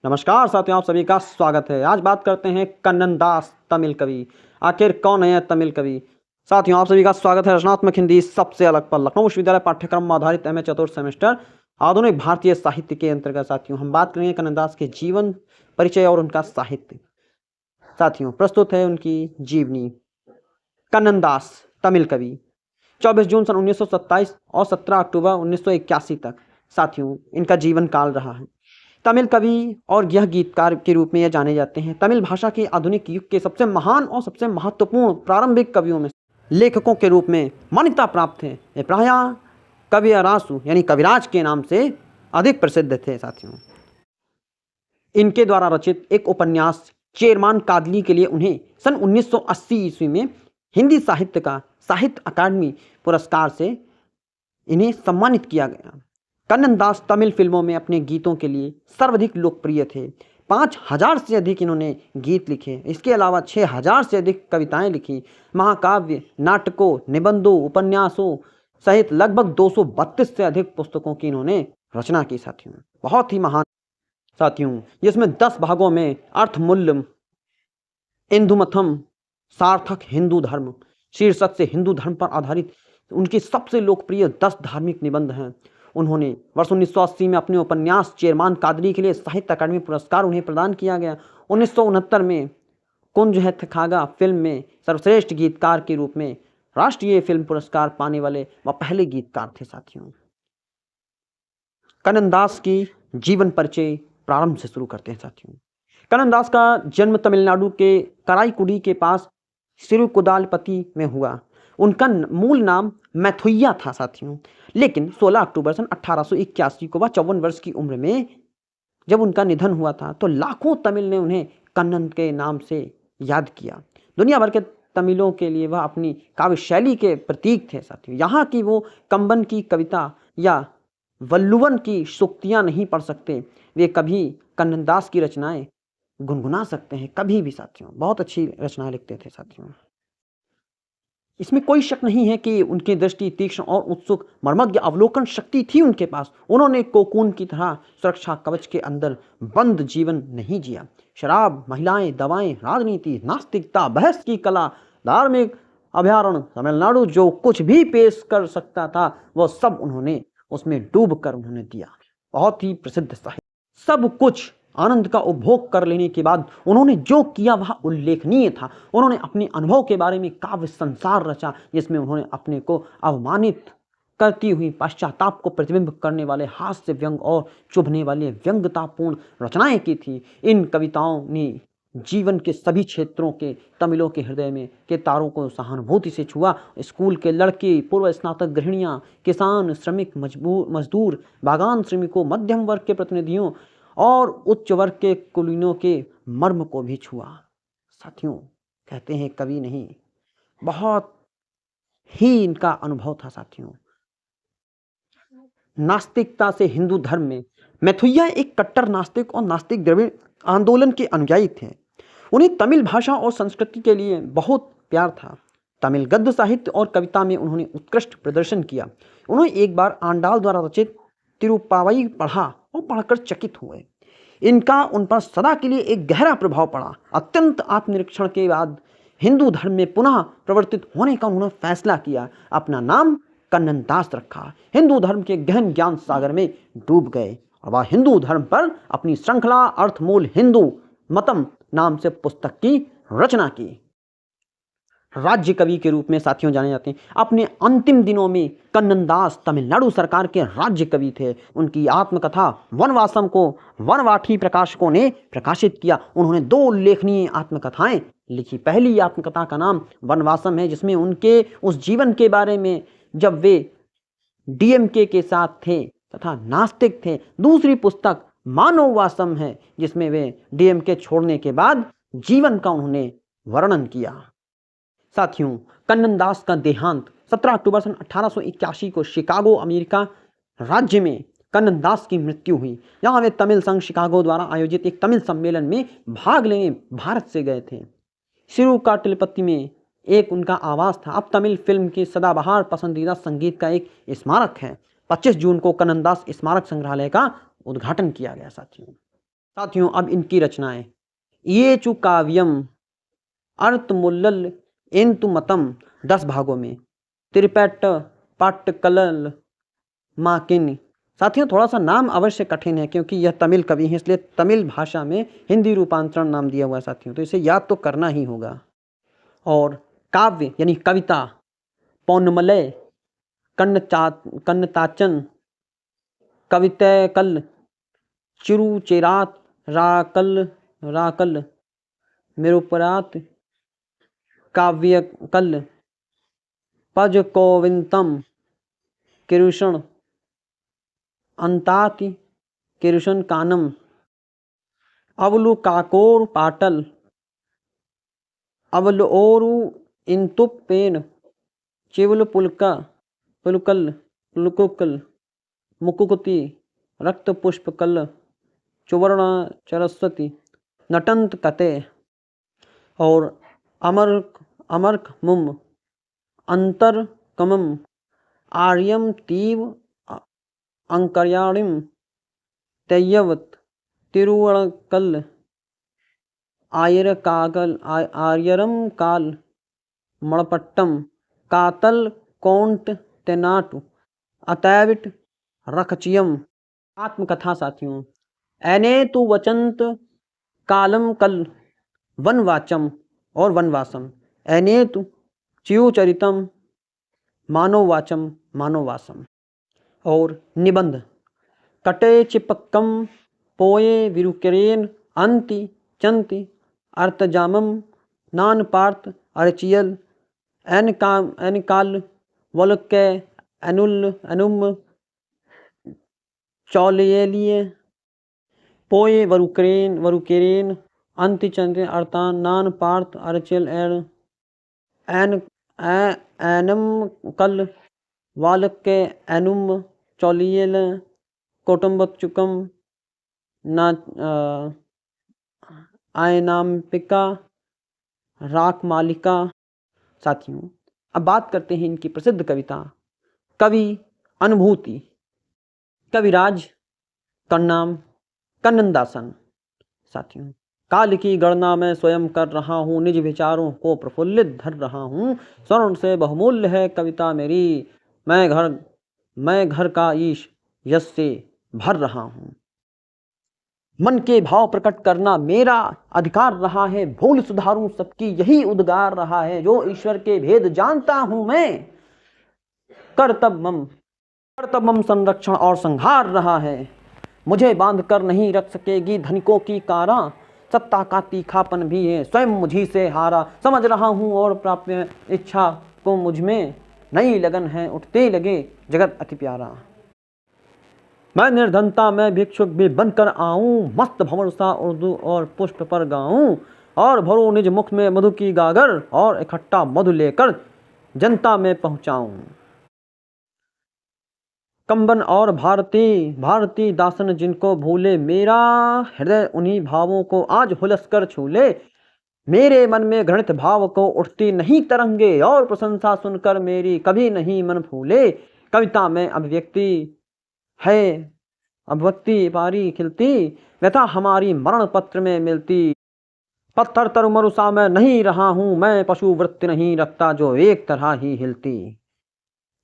नमस्कार साथियों, आप सभी का स्वागत है। आज बात करते हैं कन्नन दास तमिल कवि। आखिर कौन है तमिल कवि? साथियों, आप सभी का स्वागत है रचनात्मक हिंदी सबसे अलग पर लखनऊ विश्वविद्यालय पाठ्यक्रम आधारित एमए चतुर्थ सेमेस्टर आधुनिक भारतीय साहित्य के अंतर्गत। साथियों, हम बात करेंगे कन्नन दास के जीवन परिचय और उनका साहित्य। साथियों, प्रस्तुत है उनकी जीवनी। कन्नन दास तमिल कवि 24 जून सन 1927 और 17 अक्टूबर 1981 तक साथियों इनका जीवन काल रहा है। तमिल कवि और यह गीतकार के रूप में यह जाने जाते हैं। तमिल भाषा के आधुनिक युग के सबसे महान और सबसे महत्वपूर्ण प्रारंभिक कवियों में लेखकों के रूप में मान्यता प्राप्त थे। ये प्रायः कविरासु यानी कविराज के नाम से अधिक प्रसिद्ध थे। साथियों, इनके द्वारा रचित एक उपन्यास चेरमान कादली के लिए उन्हें सन 1980 ईस्वी में हिंदी साहित्य का साहित्य अकादमी पुरस्कार से इन्हें सम्मानित किया गया। कन्नन दास तमिल फिल्मों में अपने गीतों के लिए सर्वाधिक लोकप्रिय थे। 5000 से अधिक इन्होंने गीत लिखे। इसके अलावा 6000 से अधिक कविताएं लिखी। महाकाव्य, नाटकों, निबंधों, उपन्यासों सहित लगभग 232 से अधिक पुस्तकों की इन्होंने रचना की। साथियों, बहुत ही महान साथियों, जिसमें 10 भागों में अर्थमूल्य, इंदुमथम, सार्थक हिंदू धर्म शीर्षक से हिंदू धर्म पर आधारित उनकी सबसे लोकप्रिय 10 धार्मिक निबंध हैं। उन्होंने वर्ष 1980 में अपने उपन्यास चेरमान कादरी के लिए साहित्य अकादमी पुरस्कार उन्हें प्रदान किया गया। 1969 में कुंज है थकागा फिल्म में सर्वश्रेष्ठ गीतकार के रूप में राष्ट्रीय फिल्म पुरस्कार पाने वाले वह पहले गीतकार थे। साथियों, कन्नन दास की जीवन परिचय प्रारंभ से शुरू करते हैं। साथियों, कन्नन दास का जन्म तमिलनाडु के कराईकुडी के पास सिरुकुदालपति में हुआ। उनका मूल नाम मैथुइया था। साथियों, लेकिन 16 अक्टूबर सन 1881 को वह 54 वर्ष की उम्र में जब उनका निधन हुआ था तो लाखों तमिल ने उन्हें कन्नन के नाम से याद किया। दुनिया भर के तमिलों के लिए वह अपनी काव्य शैली के प्रतीक थे। साथियों, यहाँ की वो कंबन की कविता या वल्लुवन की सूक्तियाँ नहीं पढ़ सकते, वे कभी कन्नन दास की रचनाएं गुनगुना सकते हैं कभी भी। साथियों, बहुत अच्छी रचनाएं लिखते थे। साथियों, इसमें कोई शक नहीं है कि उनकी दृष्टि तीक्ष्ण और उत्सुक मर्मज्ञ अवलोकन शक्ति थी उनके पास। उन्होंने कोकून की तरह सुरक्षा कवच के अंदर बंद जीवन नहीं जिया। शराब, महिलाएं, दवाएं, राजनीति, नास्तिकता, बहस की कला, धार्मिक अभयारण्य, तमिलनाडु जो कुछ भी पेश कर सकता था वह सब उन्होंने उसमें डूब कर उन्होंने दिया। बहुत ही प्रसिद्ध साहित्य। सब कुछ आनंद का उपभोग कर लेने के बाद उन्होंने जो किया वह उल्लेखनीय था। उन्होंने अपने अनुभव के बारे में काव्य संसार रचा, जिसमें उन्होंने अपने को अवमानित करती हुई पश्चाताप को प्रतिबिंब करने वाले हास्य व्यंग और चुभने वाले व्यंग्यतापूर्ण रचनाएं की थी। इन कविताओं ने जीवन के सभी क्षेत्रों के तमिलों के हृदय में के तारों को सहानुभूति से छुआ। स्कूल के लड़के, पूर्व स्नातक गृहिणियां, किसान, श्रमिक, मजदूर, बागान श्रमिकों, मध्यम वर्ग के प्रतिनिधियों और उच्च वर्ग के कुलीनों के मर्म को भी छुआ। साथियों, कहते हैं कवि नहीं, बहुत ही इनका अनुभव था। साथियों, नास्तिकता से हिंदू धर्म में मैथुइया एक कट्टर नास्तिक और नास्तिक द्रविड़ आंदोलन के अनुयायी थे। उन्हें तमिल भाषा और संस्कृति के लिए बहुत प्यार था। तमिल गद्य साहित्य और कविता में उन्होंने उत्कृष्ट प्रदर्शन किया। उन्होंने एक बार आंडाल द्वारा रचित तिरुपावई पढ़ा और पढ़कर चकित हुए। इनका उन पर सदा के लिए एक गहरा प्रभाव पड़ा। अत्यंत आत्मनिरीक्षण के बाद हिंदू धर्म में पुनः प्रवर्तित होने का उन्होंने फैसला किया। अपना नाम कन्नन दास रखा। हिंदू धर्म के गहन ज्ञान सागर में डूब गए और वह हिंदू धर्म पर अपनी श्रृंखला अर्थमूल हिंदू मतम नाम से पुस्तक की रचना की। राज्य कवि के रूप में साथियों जाने जाते हैं। अपने अंतिम दिनों में कन्नन दास तमिलनाडु सरकार के राज्य कवि थे। उनकी आत्मकथा वनवासम को वनवाठी प्रकाशकों ने प्रकाशित किया। उन्होंने 2 उल्लेखनीय आत्मकथाएं लिखी। पहली आत्मकथा का नाम वनवासम है, जिसमें उनके उस जीवन के बारे में जब वे डीएमके के साथ थे तथा नास्तिक थे। दूसरी पुस्तक मानववासम है, जिसमें वे डीएमके छोड़ने के बाद जीवन का उन्होंने वर्णन किया। साथियों, कन्नन दास का देहांत 17 अक्टूबर सन 1881 को शिकागो अमेरिका राज्य में कन्नन दास की मृत्यु हुई। यहाँ वे तमिल संघ शिकागो द्वारा आयोजित एक तमिल सम्मेलन में भाग लेने भारत से गए थे। सिरुकाटिलपति में एक उनका आवास था। अब तमिल फिल्म के सदाबहार पसंदीदा संगीत का एक स्मारक है। 25 जून को कन्नन दास स्मारक संग्रहालय का उद्घाटन किया गया। साथियों, साथियों अब इनकी रचनाएं। ये चु काव्यम अर्थमुल्लल एंतु मतम 10 भागों में। त्रिपैट पाट्टकलल माकिन। साथियों थोड़ा सा नाम अवश्य कठिन है क्योंकि यह तमिल कवि हैं, इसलिए तमिल भाषा में हिंदी रूपांतरण नाम दिया हुआ है साथियों, तो इसे याद तो करना ही होगा। और काव्य यानी कविता पौनमलय कन्नताचन कवितैकल चिरुचेरात राकल मेरुपरात काव्यकल पजकोविंतम किरुषण अंताति किरुषण कानम अवलुकाकोर पाटल अवलोरु इंतुपेन चिवल पुलकल पुलकुकल मुकुकुति रक्तपुष्पकल चुवर्ण चरस्वती नटंत कते। और अमर्क मुम अंतर कमम आर्यम तीव अंकर्याणिम तय्यवत तिरुवणकल आर्यरम काल मणपट्टम कातल कौंट तेनाटु अतैविट रखचियम। आत्मकथा साथियों। एने तु वचंत कालम कल वनवाचम और वनवासम एने तु चियोचरितम मानववाचम मानववासम। और निबंध कटे चिपक्कम पोये विरुकरेन अंति चंति अर्थजामम नान पार्थ अर्चियल एन काल वलके अनुम चौलिये पोये वरुकेरेन अंति चंद्र अर्थान नान पार्थ अर्चियल एनम कल वालके एनुम चौलियल कौटुंबचुकम ना आयनाम्पिका राक मालिका। साथियों अब बात करते हैं इनकी प्रसिद्ध कविता कवि अनुभूति। कविराज कन्नाम कन्ननदासन। साथियों काल की गणना मैं स्वयं कर रहा हूँ, निज विचारों को प्रफुल्लित धर रहा हूँ। स्वर्ण से बहुमूल्य है कविता मेरी, मैं घर का ईश यश से भर रहा हूँ। मन के भाव प्रकट करना मेरा अधिकार रहा है, भूल सुधारूं सबकी यही उद्गार रहा है। जो ईश्वर के भेद जानता हूं मैं, कर्तव्यम संरक्षण और संहार रहा है। मुझे बांध कर नहीं रख सकेगी धनिकों की कारा, सत्ता का तीखापन भी है स्वयं मुझी से हारा। समझ रहा हूं और प्राप्य इच्छा को मुझ में नई लगन है, उठते लगे जगत अति प्यारा। मैं निर्धनता में भिक्षुक भी बनकर आऊं, मस्त भंवर सा उर्दू और पुष्प पर गाऊं। और भरूं निज मुख में मधु की गागर, और इकट्ठा मधु लेकर जनता में पहुंचाऊं। कंबन और भारती दासन जिनको भूले, मेरा हृदय उन्हीं भावों को आज हुलस कर छूले। मेरे मन में घृणित भाव को उठती नहीं तरंगे, और प्रशंसा सुनकर मेरी कभी नहीं मन फूले। कविता में अभिव्यक्ति है अभिव्यक्ति पारी खिलती, व्यथा हमारी मरण पत्र में मिलती। पत्थर तरुमरुसा मैं नहीं रहा हूं, मैं पशु वृत्ति नहीं रखता जो एक तरह ही हिलती।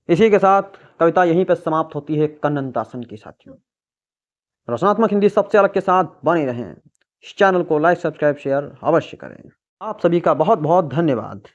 इसी के साथ कविता यहीं पर समाप्त होती है कन्ननदासन की। साथियों रचनात्मक हिंदी सबसे अलग के साथ बने रहें। इस चैनल को लाइक सब्सक्राइब शेयर अवश्य करें। आप सभी का बहुत बहुत धन्यवाद।